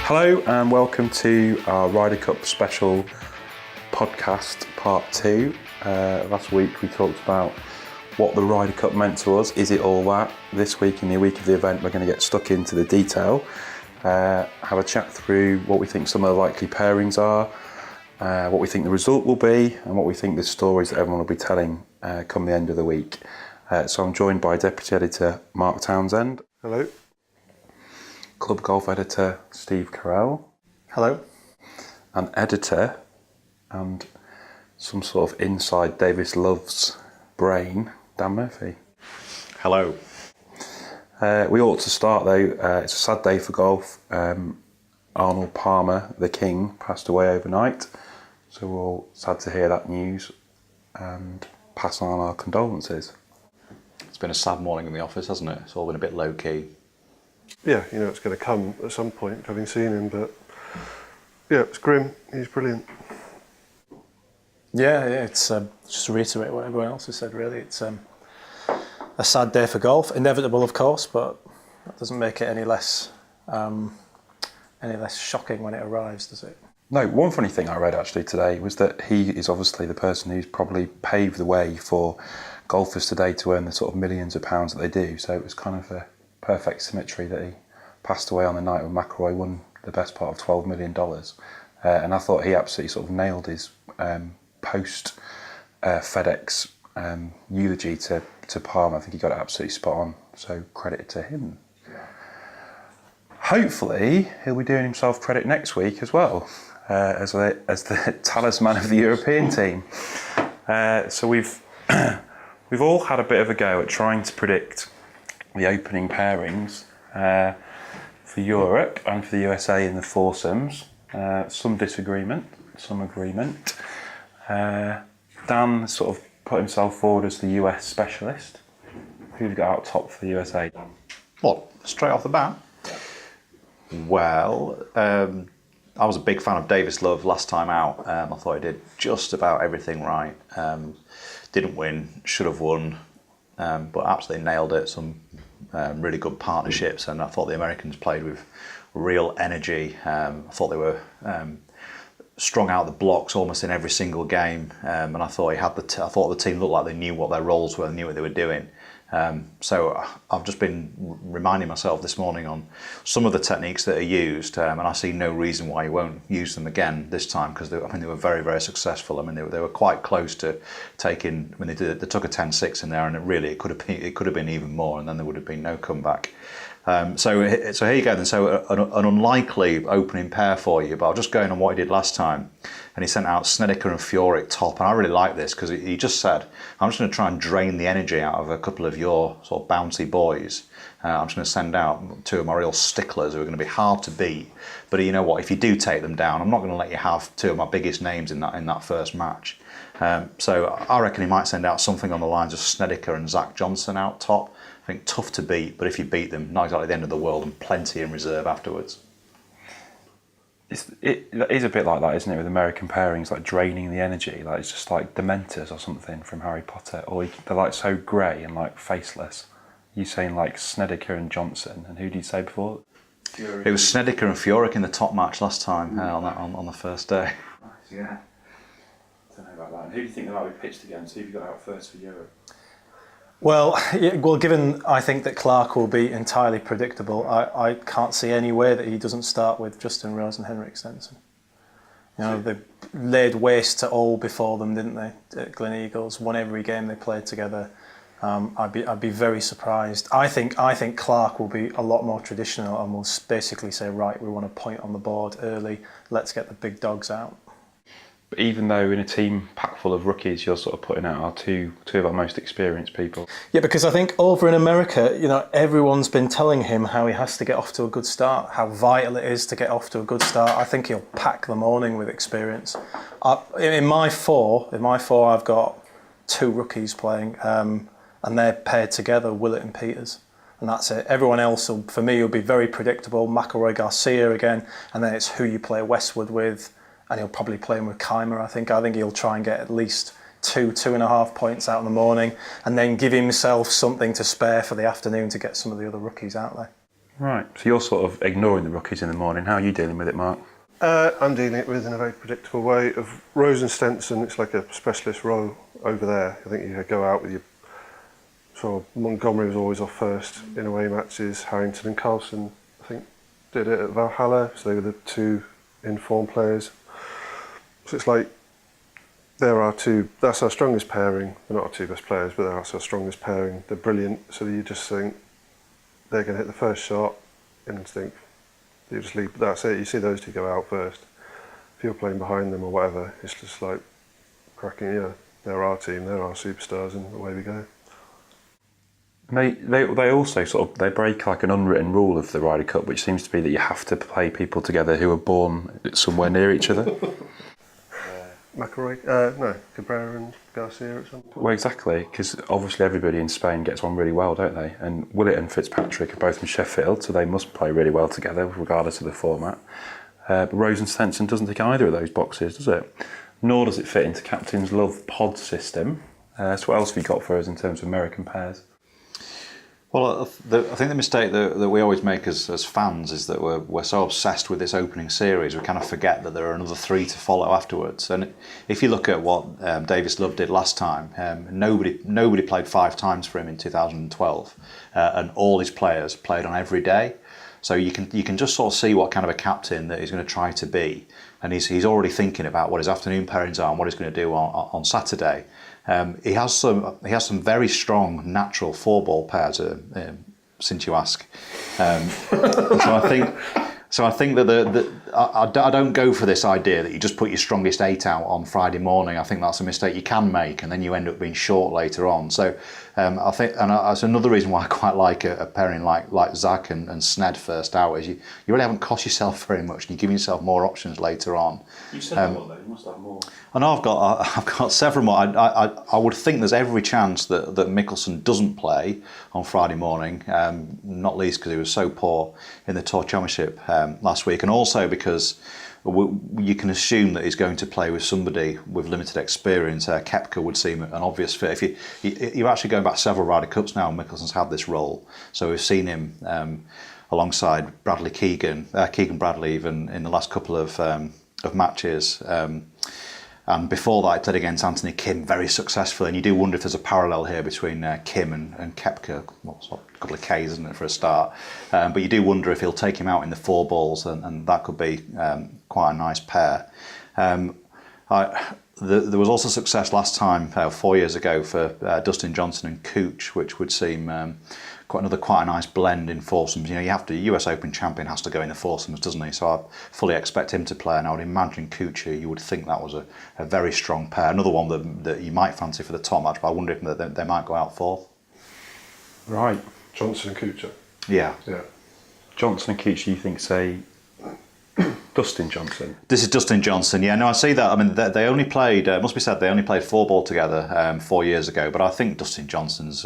Hello and welcome to our Ryder Cup special podcast part 2. Last week we talked about what the Ryder Cup meant to us. Is it all that? This week, in the week of the event, we're going to get stuck into the detail, have a chat through what we think some of the likely pairings are, what we think the result will be, and what we think the stories that everyone will be telling come the end of the week. So I'm joined by Deputy Editor Mark Townsend. Hello. Club Golf Editor Steve Carell. Hello. And Editor and some sort of inside Davis Love's brain, Dan Murphy. Hello. We ought to start though, it's a sad day for golf. Arnold Palmer, the king, passed away overnight. So we're all sad to hear that news and pass on our condolences. It's been a sad morning in the office, hasn't it? It's all been a bit low-key. Yeah, you know it's going to come at some point, having seen him, but yeah, it's grim. He's brilliant. Yeah, it's just to reiterate what everyone else has said, really. It's a sad day for golf. Inevitable, of course, but that doesn't make it any less shocking when it arrives, does it? No, one funny thing I read actually today was that he is obviously the person who's probably paved the way for golfers today to earn the sort of millions of pounds that they do. So it was kind of a perfect symmetry that he passed away on the night when McIlroy won the best part of $12 million. And I thought he absolutely sort of nailed his post FedEx eulogy to Palmer. I think he got it absolutely spot on. So credit to him. Hopefully he'll be doing himself credit next week as well, as the talisman of the European team. So we've all had a bit of a go at trying to predict the opening pairings for Europe and for the USA in the foursomes. Some disagreement, some agreement. Dan sort of put himself forward as the US specialist. Who've got out top for the USA? What, straight off the bat? Well, I was a big fan of Davis Love last time out. I thought he did just about everything right. Didn't win, should have won, but absolutely nailed it. Some really good partnerships, and I thought the Americans played with real energy. I thought they were strung out the blocks almost in every single game, and I thought I thought the team looked like they knew what their roles were, knew what they were doing. So I've just been reminding myself this morning on some of the techniques that are used, and I see no reason why you won't use them again this time, because they were very, very successful. I mean, they were quite close to taking, when they took a 10-6 in there, and it could have been even more, and then there would have been no comeback. So here you go then. So an unlikely opening pair for you, but I'll just go on what he did last time. And he sent out Snedeker and Furyk top, and I really like this because he just said, I'm just going to try and drain the energy out of a couple of your sort of bouncy boys. I'm just going to send out two of my real sticklers who are going to be hard to beat. But you know what, if you do take them down, I'm not going to let you have two of my biggest names in that first match. So I reckon he might send out something on the lines of Snedeker and Zach Johnson out top. I think tough to beat, but if you beat them, not exactly the end of the world, and plenty in reserve afterwards. It is a bit like that, isn't it, with American pairings, like draining the energy. Like it's just like Dementors or something from Harry Potter, or they're like so grey and like faceless. You saying like Snedeker and Johnson, and who did you say before? It was Snedeker and Furyk in the top match last time on the first day. Nice, yeah. I don't know about that. And who do you think they might be pitched against? Who have you got out first for Europe? Well, given I think that Clark will be entirely predictable, I can't see any way that he doesn't start with Justin Rose and Henrik Stenson. You know, they laid waste to all before them, didn't they? At Glen Eagles, won every game they played together. I'd be very surprised. I think Clark will be a lot more traditional and will basically say, right, we want a point on the board early. Let's get the big dogs out. But even though in a team packed full of rookies, you're sort of putting out our two of our most experienced people. Yeah, because I think over in America, you know, everyone's been telling him how he has to get off to a good start, how vital it is to get off to a good start. I think he'll pack the morning with experience. In my four, I've got two rookies playing, and they're paired together, Willett and Peters. And that's it. Everyone else, for me, will be very predictable. McIlroy, Garcia again, and then it's who you play Westwood with. And he'll probably play him with Keimer, I think. I think he'll try and get at least 2.5 points out in the morning, and then give himself something to spare for the afternoon to get some of the other rookies out there. Right, so you're sort of ignoring the rookies in the morning. How are you dealing with it, Mark? I'm dealing it with in a very predictable way. Of Rose and Stenson, it's like a specialist role over there. I think you go out with your... So Montgomery was always off first in away matches. Harrington and Carlson, I think, did it at Valhalla, so they were the two in-form players. So it's like, that's our strongest pairing. They're not our two best players, but that's our strongest pairing. They're brilliant, so you just think they're going to hit the first shot, instinct. You just leave, that's it. You see those two go out first. If you're playing behind them or whatever, it's just like cracking, yeah, they're our team, they're our superstars, and away we go. They also they break like an unwritten rule of the Ryder Cup, which seems to be that you have to play people together who are born somewhere near each other. McIlroy, Cabrera and Garcia at some point. Well, exactly, because obviously everybody in Spain gets on really well, don't they? And Willett and Fitzpatrick are both from Sheffield, so they must play really well together, regardless of the format. But Rose and Stenson doesn't tick either of those boxes, does it? Nor does it fit into Captain's Love pod system. So what else have you got for us in terms of American pairs? Well, I think the mistake that we always make as fans is that we're so obsessed with this opening series, we kind of forget that there are another 3 to follow afterwards. And if you look at what Davis Love did last time, nobody played 5 times for him in 2012, and all his players played on every day. So you can just sort of see what kind of a captain that he's going to try to be, and he's already thinking about what his afternoon pairings are and what he's going to do on Saturday. He has some very strong natural 4-ball pairs, since you ask. So I think that I don't go for this idea that you just put your strongest 8 out on Friday morning. I think that's a mistake you can make, and then you end up being short later on. So I think, and that's another reason why I quite like a pairing like Zach and Sned first out, is you really haven't cost yourself very much, and you give yourself more options later on. You said more though. You must have more. I know I've got several more. I would think there's every chance that Mickelson doesn't play on Friday morning, not least because he was so poor in the Tour Championship last week, and also because you can assume that he's going to play with somebody with limited experience. Koepka would seem an obvious fit. If you're actually going back several Ryder Cups now, Mickelson's had this role, so we've seen him alongside Keegan Bradley even in the last couple of matches. And before that, I played against Anthony Kim very successfully. And you do wonder if there's a parallel here between Kim and Koepka. Well, it's a couple of Ks, isn't it, for a start? But you do wonder if he'll take him out in the 4 balls, and that could be quite a nice pair. There was also success last time, 4 years ago, for Dustin Johnson and Cooch, which would seem quite a nice blend in foursomes. You know, US Open champion has to go in the foursomes, doesn't he? So I fully expect him to play, and I would imagine Cooch, you would think that was a very strong pair. Another one that you might fancy for the top match, but I wonder if they might go out 4th. Right. Johnson and Kuchar. Yeah. Johnson and Keach, you think, say, Dustin Johnson? This is Dustin Johnson, yeah. No, I see that. I mean, they only played, must be said, they only played 4-ball together 4 years ago, but I think Dustin Johnson's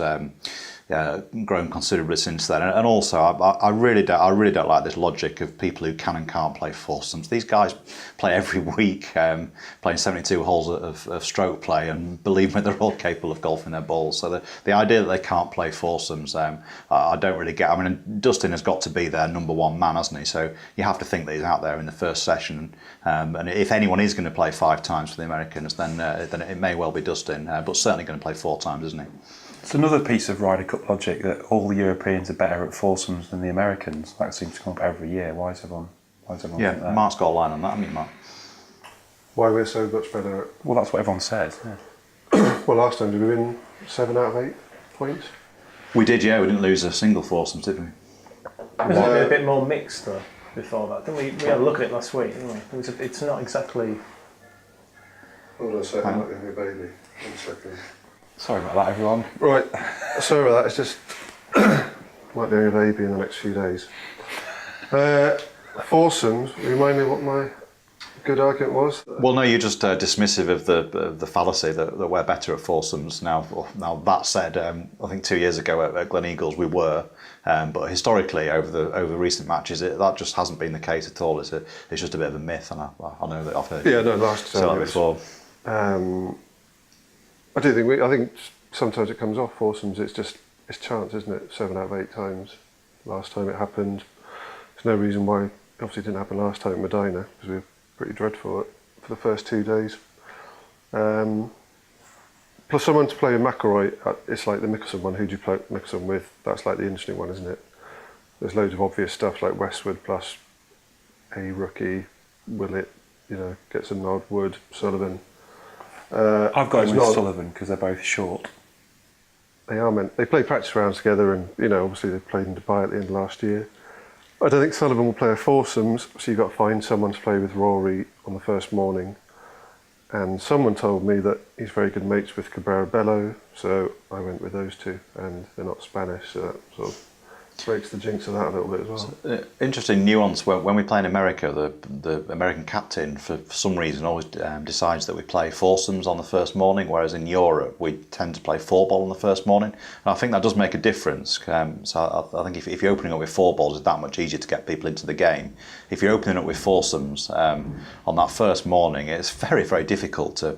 grown considerably since then. And also, I really don't like this logic of people who can and can't play foursomes. These guys play every week, playing 72 holes of stroke play, and believe me, they're all capable of golfing their balls. So the idea that they can't play foursomes, I don't really get. I mean, Dustin has got to be their number 1 man, hasn't he? So you have to think that he's out there in the first session. And if anyone is going to play 5 times for the Americans, then it may well be Dustin, but certainly going to play 4 times, isn't he? It's another piece of Ryder Cup logic that all the Europeans are better at foursomes than the Americans. That seems to come up every year. Why is everyone think that? Mark's got a line on that, hasn't he, Mark? Why we're so much better at... Well, that's what everyone says. Yeah. Well, last time did we win 7 out of 8 points? We did, yeah. We didn't lose a single foursome, did we? Was it a bit more mixed though before that? Didn't we had a look at it last week, didn't we? It's not exactly... Hold on a second, I'm not going to be a baby. 1 second. Sorry about that, everyone. Right, sorry about that. It's just might be having a baby in the next few days. Foursomes. Remind me what my good argument was. Well, no, you're just dismissive of the fallacy that we're better at foursomes. Now that said, I think 2 years ago at Glen Eagles we were, but historically over recent matches that just hasn't been the case at all. It's just a bit of a myth, and I know that I've heard. Yeah, no, last time before. I think sometimes it comes off foursomes. It's chance, isn't it? 7 out of 8 times. last time it happened. There's no reason why it obviously didn't happen last time at Medina, because we were pretty dreadful for the first 2 days. Plus someone to play with McIlroy, it's like the Mickelson one. Who do you play Mickelson with? That's like the interesting one, isn't it? There's loads of obvious stuff like Westwood plus a rookie, Willett, gets a nod, Wood, Sullivan. I've got him with Sullivan because they're both short. They play practice rounds together, and obviously they played in Dubai at the end of last year. I don't think Sullivan will play a foursomes, so you've got to find someone to play with Rory on the first morning. And someone told me that he's very good mates with Cabrera Bello, so I went with those two, and they're not Spanish, so that sort of breaks the jinx of that a little bit as well. Interesting nuance. When we play in America, the American captain, for some reason, always decides that we play foursomes on the first morning, whereas in Europe we tend to play four ball on the first morning. And I think that does make a difference. So I think if you're opening up with four balls, it's that much easier to get people into the game. If you're opening up with foursomes on that first morning, it's very, very difficult to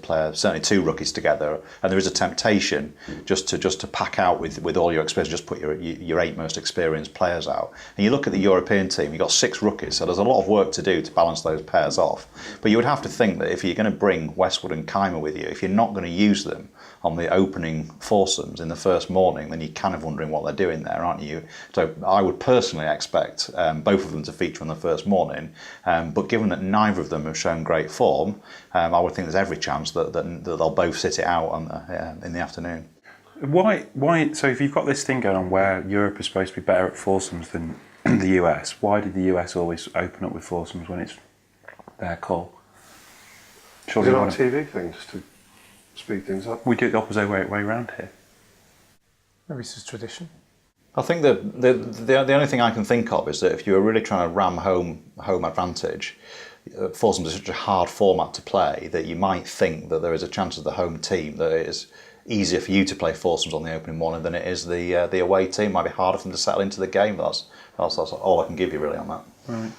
play certainly two rookies together, and there is a temptation just to pack out with all your experience, just put your eight most experienced players out. And you look at the European team, you've got 6 rookies, so there's a lot of work to do to balance those pairs off. But you would have to think that if you're going to bring Westwood and Keimer with you, if you're not going to use them on the opening foursomes in the first morning, then you're kind of wondering what they're doing there, aren't you? So I would personally expect both of them to feature on the first morning, but given that neither of them have shown great form, I would think there's every chance that they'll both sit it out in the afternoon. Why? So if you've got this thing going on where Europe is supposed to be better at foursomes than the US, why did the US always open up with foursomes when it's their call? Surely not a TV thing, just to speed things up. We do it the opposite way around here. Maybe it's just tradition. I think the only thing I can think of is that if you were really trying to ram home advantage, foursomes is such a hard format to play that you might think that there is a chance of the home team that it is easier for you to play foursomes on the opening morning than it is the away team. It might be harder for them to settle into the game, but that's all I can give you really on that. Right.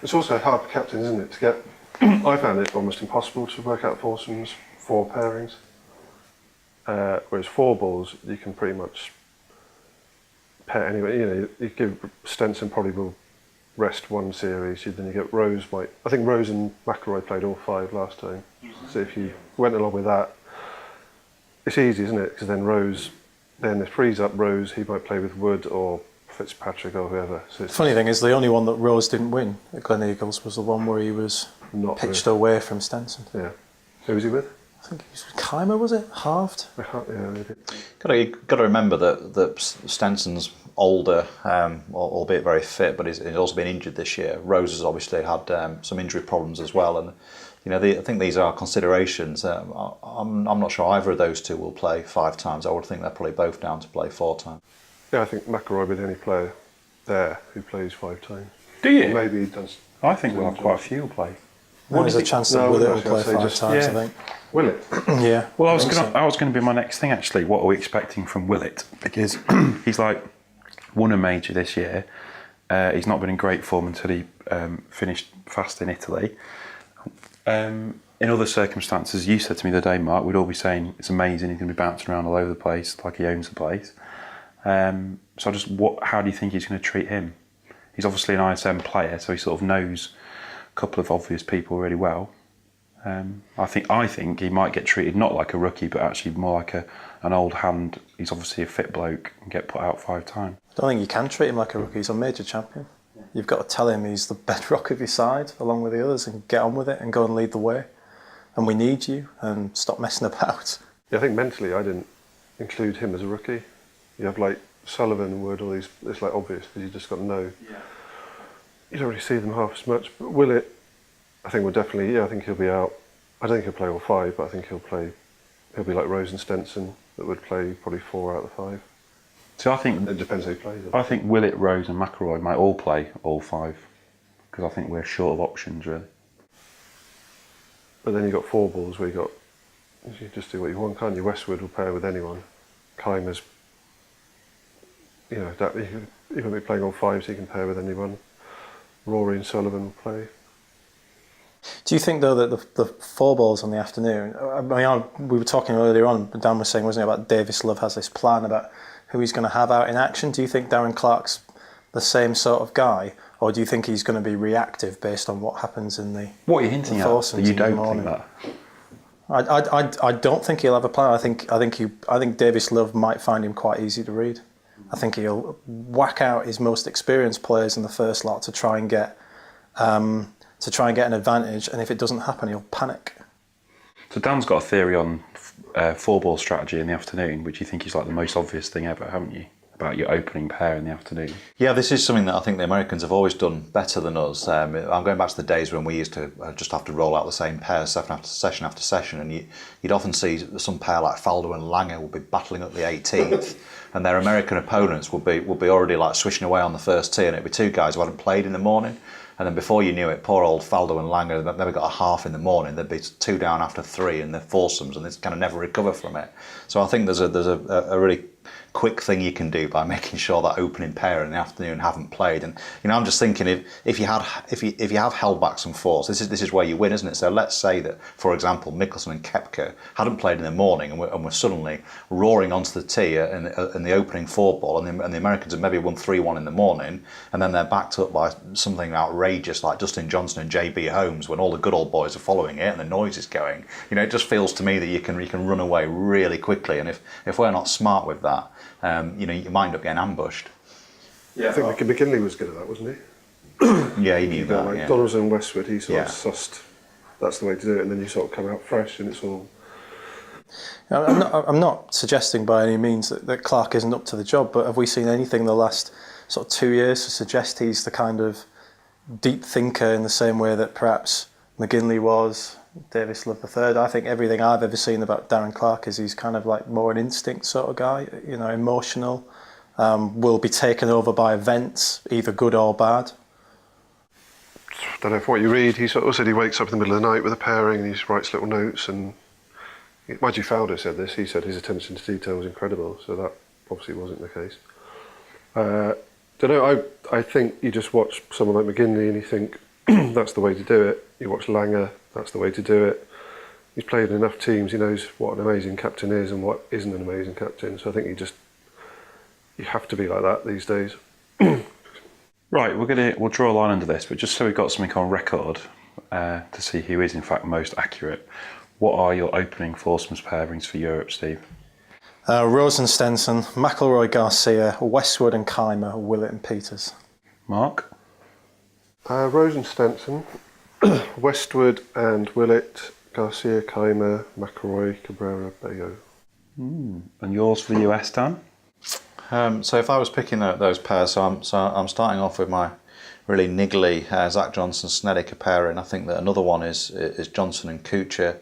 It's also hard for captains, isn't it, to get... I found it almost impossible to work out foursomes, 4 pairings. Whereas 4 balls, you can pretty much pair anyway. You give Stenson probably will rest one series, then you get Rose. I think Rose and McIlroy played all 5 last time. So if you went along with that, it's easy, isn't it? Because then Rose, then it frees up Rose. He might play with Wood or Fitzpatrick or whoever. So Funny thing is, the only one that Rose didn't win at Glen Eagles was the one where he was pitched away from Stenson. Yeah. Who was he with? I think he was with Keimer, was it? Halved? Yeah, maybe. Got to remember that Stenson's older, albeit very fit, but he's also been injured this year. Rose has obviously had some injury problems as well, and I think these are considerations. I'm not sure either of those two will play 5 times. I would think they're probably both down to play 4 times. Yeah, I think McIlroy will be the only player there who plays 5 times. Do you? Or maybe he does. I think we'll have quite a few play. There's a chance that Willett will play 5 times, yeah. I think. Will it? Yeah. Well, I was going to be my next thing actually. What are we expecting from Willett? Because he's won a major this year. He's not been in great form until he finished fast in Italy. In other circumstances, you said to me the other day, Mark, we'd all be saying it's amazing. He's going to be bouncing around all over the place like he owns the place. How do you think he's going to treat him? He's obviously an ISM player, so he sort of knows a couple of obvious people really well. I think he might get treated not like a rookie, but actually more like an old hand. He's obviously a fit bloke and get put out 5 times. I don't think you can treat him like a rookie. He's a major champion. You've got to tell him he's the bedrock of your side, along with the others, and get on with it and go and lead the way. And we need you, and stop messing about. Yeah, I think mentally I didn't include him as a rookie. You have Sullivan, Wood, all these, it's obvious because you just got to know. Yeah. You don't really see them half as much. But Willett, I think I think he'll be out. I don't think he'll play all 5, but I think he'll be like Rose and Stenson that would play probably 4 out of the 5. So I think it depends who plays. I think Willett, Rose and McIlroy might all play all 5 because I think we're short of options really. But then you've got 4 balls where you just do what you want, can't you? Westwood will pair with anyone. Keimer's, he won't be playing all 5, so he can pair with anyone. Rory and Sullivan will play. Do you think, though, that the four balls on the afternoon, we were talking earlier on, Dan was saying, wasn't it, about Davis Love has this plan about who he's going to have out in action. Do you think Darren Clarke's the same sort of guy, or do you think he's going to be reactive based on what happens in the What are you hinting at? That you don't think that? I don't think he'll have a plan. I think Davis Love might find him quite easy to read. I think he'll whack out his most experienced players in the first lot to try and get an advantage, and if it doesn't happen, he'll panic. So Dan's got a theory on four ball strategy in the afternoon, which you think is like the most obvious thing ever, haven't you? About your opening pair in the afternoon. Yeah, this is something that I think the Americans have always done better than us. I'm going back to the days when we used to just have to roll out the same pair session after session, and you'd often see some pair like Faldo and Langer would be battling up the 18th, and their American opponents would be already like swishing away on the first tee, and it'd be two guys who hadn't played in the morning. And then before you knew it, poor old Faldo and Langer, they've never got a half in the morning. They'd be two down after three in their foursomes, and they kind of never recover from it. So I think there's a really quick thing you can do by making sure that opening pair in the afternoon haven't played. And I'm just thinking if you have held back some fours, this is where you win, isn't it? So let's say that, for example, Mickelson and Koepka hadn't played in the morning and were suddenly roaring onto the tee in the opening four ball, and the Americans have maybe won 3-1 in the morning, and then they're backed up by something outrageous like Dustin Johnson and JB Holmes when all the good old boys are following it and the noise is going. It just feels to me that you can run away really quickly, and if we're not smart with that, you might end up getting ambushed. Yeah, I think Mickey McKinley was good at that, wasn't he? Yeah, he knew that. Like yeah. Donaldson and Westwood, he sort of sussed that's the way to do it, and then you sort of come out fresh, and it's all. I'm not suggesting by any means that Clarke isn't up to the job, but have we seen anything in the last sort of 2 years to suggest he's the kind of deep thinker in the same way that perhaps McGinley was, Davis Love III? I think everything I've ever seen about Darren Clarke is he's kind of like more an instinct sort of guy, emotional, will be taken over by events, either good or bad. I don't know if what you read, he sort of said he wakes up in the middle of the night with a pairing and he writes little notes, and Maggie Faldo said this, he said his attention to detail was incredible, so that obviously wasn't the case. Don't know, I think you just watch someone like McGinley and you think that's the way to do it. You watch Langer, that's the way to do it. He's played in enough teams, he knows what an amazing captain is and what isn't an amazing captain, so I think you have to be like that these days. Right, we'll draw a line under this, but just so we've got something on record to see who is in fact most accurate, what are your opening foursomes pairings for Europe, Steve? Rose and Stenson, McIlroy, Garcia, Westwood and Keimer, Willett and Peters. Mark? Rose and Stenson, Westwood and Willett, Garcia, Keimer, McIlroy, Cabrera, Bayo. And yours for the US, Dan? So if I was picking those pairs, I'm starting off with my really niggly Zach Johnson Snedeker pairing. I think that another one is Johnson and Kuchar.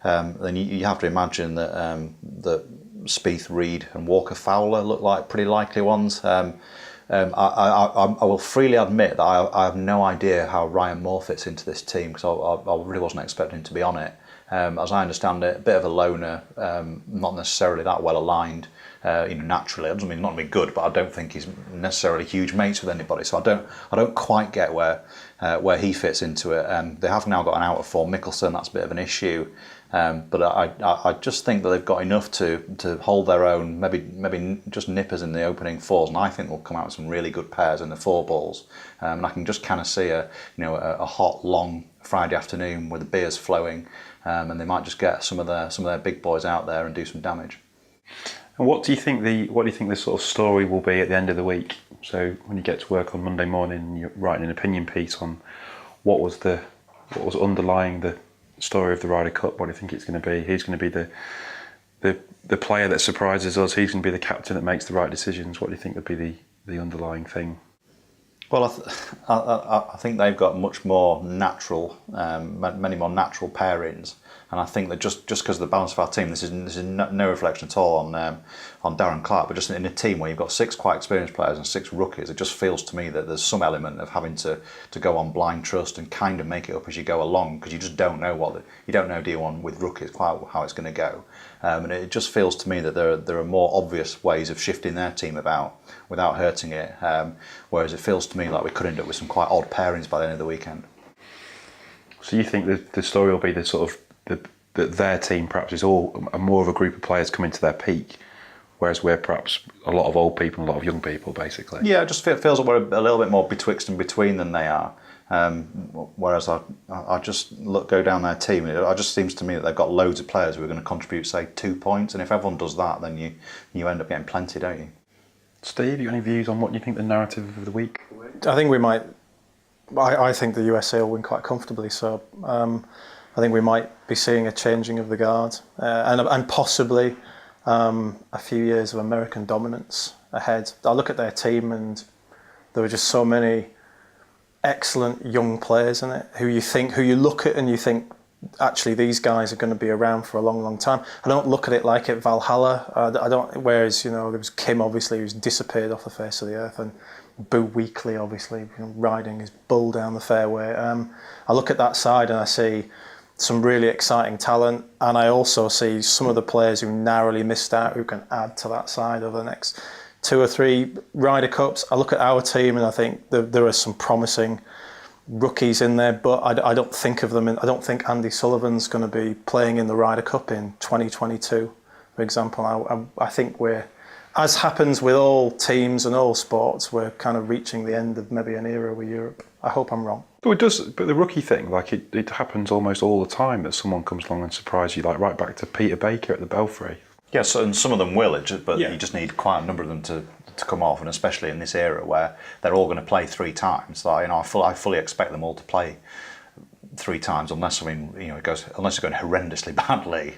Then you have to imagine that Spieth, Reed and Walker Fowler look like pretty likely ones. I will freely admit that I have no idea how Ryan Moore fits into this team, because I really wasn't expecting him to be on it. As I understand it, a bit of a loner, not necessarily that well aligned. Naturally, it doesn't mean not be good, but I don't think he's necessarily huge mates with anybody. So I don't quite get where he fits into it. They have now got an out of form Mickelson. That's a bit of an issue. But I just think that they've got enough to hold their own, maybe just nippers in the opening fours, and I think they'll come out with some really good pairs in the four balls. And I can just kind of see a hot long Friday afternoon with the beers flowing, and they might just get some of their big boys out there and do some damage. And what do you think the sort of story will be at the end of the week? So when you get to work on Monday morning and you're writing an opinion piece on what was underlying the story of the Ryder Cup, what do you think it's going to be? Who's going to be the player that surprises us? Who's going to be the captain that makes the right decisions? What do you think would be the underlying thing? Well, I think they've got much more natural, many more natural pairings, and I think that just because of the balance of our team, this is no reflection at all on Darren Clarke, but just in a team where you've got 6 quite experienced players and 6 rookies, it just feels to me that there's some element of having to go on blind trust and kind of make it up as you go along, because you just don't know with rookies quite how it's going to go, and it just feels to me that there are more obvious ways of shifting their team about without hurting it, whereas it feels to me like we could end up with some quite odd pairings by the end of the weekend. So you think the story will be the sort of that their team perhaps is all more of a group of players coming to their peak, whereas we're perhaps a lot of old people and a lot of young people, basically. Yeah, it just feels like we're a little bit more betwixt and between than they are. Whereas I just go down their team, it just seems to me that they've got loads of players who are going to contribute, say, 2 points, and if everyone does that, then you end up getting plenty, don't you? Steve, you got any views on what you think the narrative of the week? I think we might. I think the USA will win quite comfortably. So I think we might be seeing a changing of the guard and possibly a few years of American dominance ahead. I look at their team and there were just so many excellent young players in it who you look at and you think, actually these guys are going to be around for a long, long time. I don't look at it like at Valhalla. I don't. Whereas there was Kim, obviously, who's disappeared off the face of the earth, and Boo Weekley, obviously, riding his bull down the fairway. I look at that side and I see some really exciting talent, and I also see some of the players who narrowly missed out who can add to that side over the next 2 or 3 Ryder Cups. I look at our team and I think there are some promising rookies in there, but I don't think of them. I don't think Andy Sullivan's going to be playing in the Ryder Cup in 2022, for example. I think we're, as happens with all teams and all sports, we're kind of reaching the end of maybe an era with Europe. I hope I'm wrong. But it does. But the rookie thing, like it happens almost all the time that someone comes along and surprises you, like right back to Peter Baker at the Belfry. Yeah, so, and some of them will, but you just need quite a number of them to come off, and especially in this era where they're all going to play 3 times. Like, I fully expect them all to play 3 times, unless it's going horrendously badly.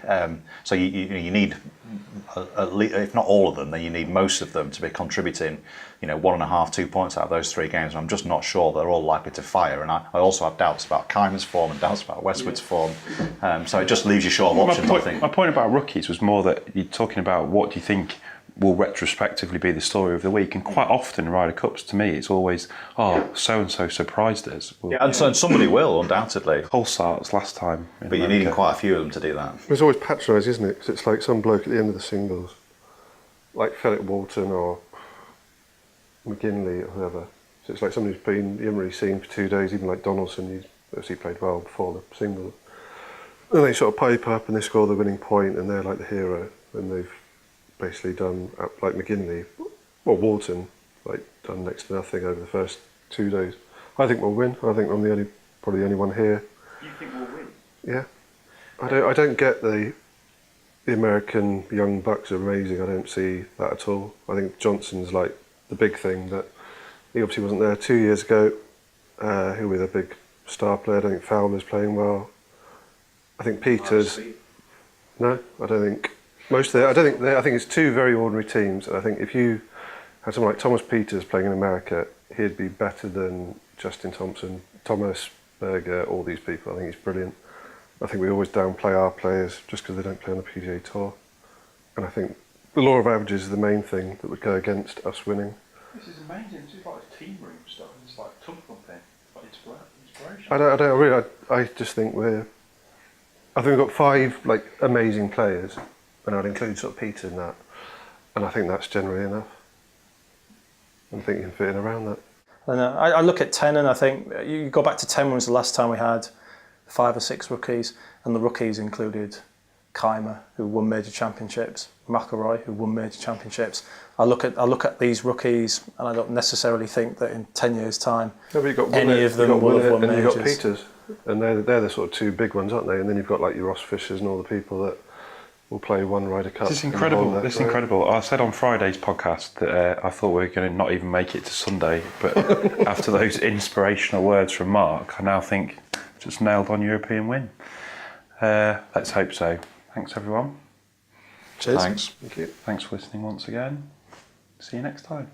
So you need at least, if not all of them, then you need most of them to be contributing 1.5, 2 points out of those 3 games. And I'm just not sure they're all likely to fire. And I also have doubts about Keimer's form and doubts about Westwood's form. So it just leaves you short of options, I think. My point about rookies was more that you're talking about what do you think will retrospectively be the story of the week, and quite often Ryder Cups, to me, it's always so-and-so surprised us. And somebody will, undoubtedly. Holsart's last time. But you're needing quite a few of them to do that. It's always patronised, isn't it? Because it's like some bloke at the end of the singles, like Philip Walton or McGinley or whoever. So it's like somebody who's been, you haven't really seen for 2 days, even like Donaldson, he's obviously played well before the singles. And they sort of pipe up and they score the winning point and they're like the hero, and they've basically done, like McGinley, or Walton, like done next to nothing over the first 2 days. I think we'll win. I think I'm probably the only one here. You think we'll win? Yeah. I don't get the American young bucks are amazing. I don't see that at all. I think Johnson's like the big thing, that he obviously wasn't there 2 years ago. He'll be the big star player. I don't think Fowler's playing well. I think Peters. No, I don't think. Most of the, I think it's 2 very ordinary teams, and I think if you had someone like Thomas Peters playing in America, he'd be better than Justin Thompson, Thomas Berger, all these people. I think he's brilliant. I think we always downplay our players just because they don't play on the PGA Tour, and I think the law of averages is the main thing that would go against us winning. This is amazing. It's just like team room stuff. It's like tongue thumping, like inspiration. I just think I think we've got 5 like amazing players, and I'd include sort of Peter in that, and I think that's generally enough. I think you can fit in around that. And I look at 10 and I think you go back to 10 when was the last time we had 5 or 6 rookies, and the rookies included Keimer, who won major championships, McIlroy, who won major championships. I look at these rookies and I don't necessarily think that in 10 years' time any of them will have won majors. And you've got Peters, and they're the sort of 2 big ones, aren't they? And then you've got like your Ross Fishers and all the people that will play 1 Ryder Cup. This is incredible. This is incredible. I said on Friday's podcast that I thought we were going to not even make it to Sunday, but after those inspirational words from Mark, I now think just nailed on European win. Let's hope so. Thanks everyone. Cheers. Thanks. Thank you. Thanks for listening once again. See you next time.